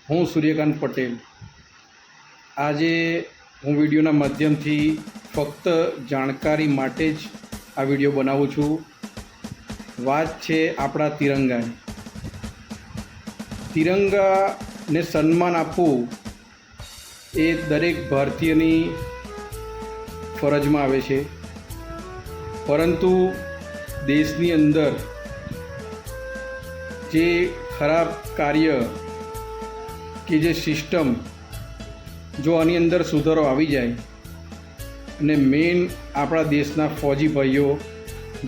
હું સૂર્યકાંત પટેલ આજે હું વિડીયોના માધ્યમથી ફક્ત જાણકારી માટે જ આ વિડીયો બનાવું છું। વાત છે આપણા તિરંગાની। તિરંગાને સન્માન આપવું એ દરેક ભારતીયની ફરજમાં આવે છે, પરંતુ દેશની અંદર જે ખરાબ કાર્ય કે જે સિસ્ટમ જો આની અંદર સુધારો આવી જાય અને મેઇન આપણા દેશના ફૌજી ભાઈઓ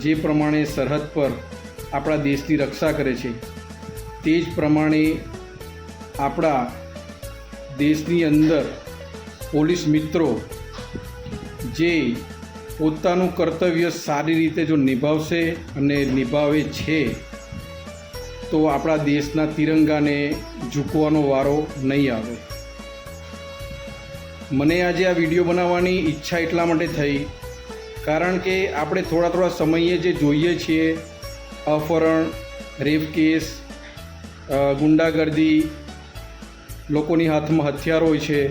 જે પ્રમાણે સરહદ પર આપણા દેશની રક્ષા કરે છે તે જ પ્રમાણે આપણા દેશની અંદર પોલીસ મિત્રો જે પોતાનું કર્તવ્ય સારી રીતે જો નિભાવશે અને નિભાવે છે તો આપણા દેશના તિરંગાને ઝૂકવાનો વારો નહીં આવે। મને આજે આ વિડીયો બનાવવાની ઈચ્છા એટલા માટે થઈ કારણ કે આપણે થોડા સમયે જે જોઈએ છીએ અપહરણ, રેપ કેસ, ગુંડાગર્દી, લોકોની હાથમાં હથિયાર હોય છે।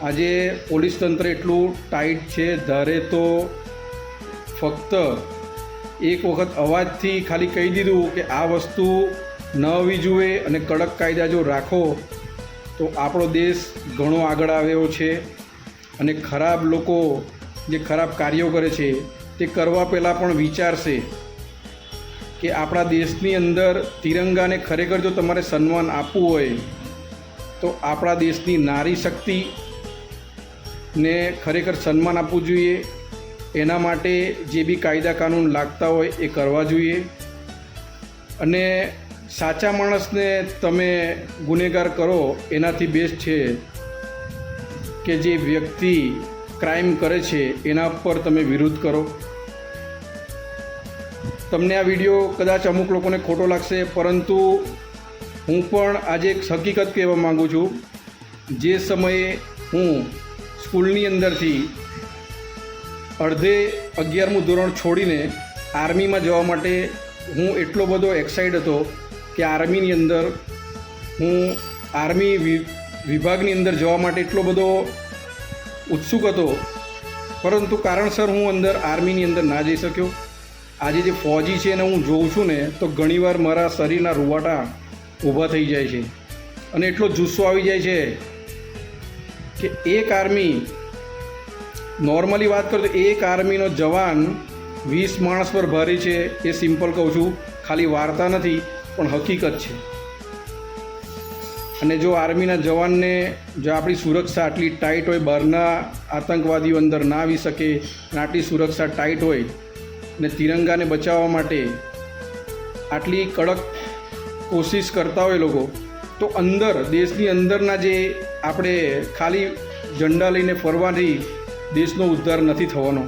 આજે પોલીસ તંત્ર એટલું ટાઈટ છે, ધારે તો ફક્ત એક વખત અવાજથી ખાલી કહી દીધું કે આ વસ્તુ ન હોવી જોઈએ અને કડક કાયદા જો રાખો તો આપણો દેશ ઘણો આગળ આવ્યો છે અને ખરાબ લોકો જે ખરાબ કાર્યો કરે છે તે કરવા પહેલાં પણ વિચારશે કે આપણા દેશની અંદર તિરંગાને ખરેખર જો તમારે સન્માન આપવું હોય તો આપણા દેશની નારી શક્તિને ખરેખર સન્માન આપવું જોઈએ। એના માટે જે બી કાયદા કાનૂન લાગતા હોય એ કરવા જોઈએ અને સાચા માણસને તમે ગુનેગાર કરો એનાથી બેસ્ટ છે કે જે વ્યક્તિ ક્રાઇમ કરે છે એના પર તમે વિરોધ કરો। તમને આ વિડીયો કદાચ અમુક લોકોને ખોટો લાગશે, પરંતુ હું પણ આજે એક હકીકત કહેવા માગું છું। જે સમયે હું સ્કૂલની અંદરથી અડધે 11મું ધોરણ છોડીને આર્મીમાં જવા માટે હું એટલો બધો એક્સાઇટ હતો કે આર્મીની અંદર હું આર્મી વિભાગની અંદર જવા માટે એટલો બધો ઉત્સુક હતો, પરંતુ કારણસર હું અંદર આર્મીની અંદર ના જઈ શક્યો। આજે જે ફૌજી છે એને હું જોઉં છું ને તો ઘણીવાર મારા શરીરના રૂવાટા ઊભા થઈ જાય છે અને એટલો જુસ્સો આવી જાય છે કે એક આર્મી, નોર્મલી વાત કરું તો એક આર્મીનો જવાન 20 માણસ પર ભારી છે। એ સિમ્પલ કહું છું, ખાલી વાર્તા નથી પણ હકીકત છે। અને જો આર્મીના જવાનને જો આપણી સુરક્ષા આટલી ટાઈટ હોય, બહારના આતંકવાદીઓ અંદર ના આવી શકે અને આટલી સુરક્ષા ટાઈટ હોય ને તિરંગાને બચાવવા માટે આટલી કડક કોશિશ કરતા હોય લોકો, તો અંદર દેશની અંદરના જે આપણે ખાલી ઝંડા લઈને ફરવાથી દેશનો ઉદ્ધાર નથી થવાનો।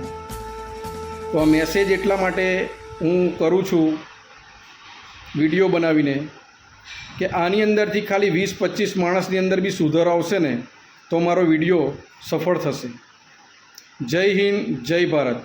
તો આ મેસેજ એટલા માટે હું કરું છું વિડીયો બનાવીને કે આની અંદરથી ખાલી 20-25 માણસની અંદર બી સુધારો આવશે ને તો મારો વિડીયો સફળ થશે। જય હિન્દ, જય ભારત।